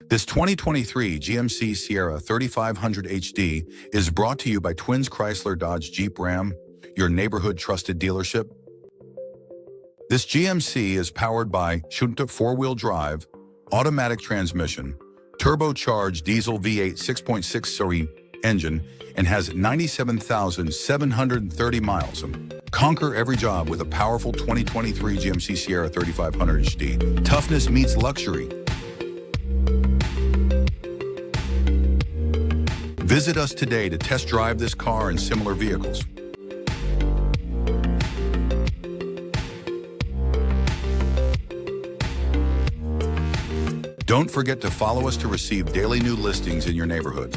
This 2023 GMC Sierra 3500 HD is brought to you by Twins Chrysler Dodge Jeep Ram, your neighborhood trusted dealership. This GMC is powered by Shunta four-wheel drive, automatic transmission, turbocharged diesel V8 6.6 series engine, and has 97,730 miles. Conquer every job with a powerful 2023 GMC Sierra 3500 HD. Toughness meets luxury. Visit us today to test drive this car and similar vehicles. Don't forget to follow us to receive daily new listings in your neighborhood.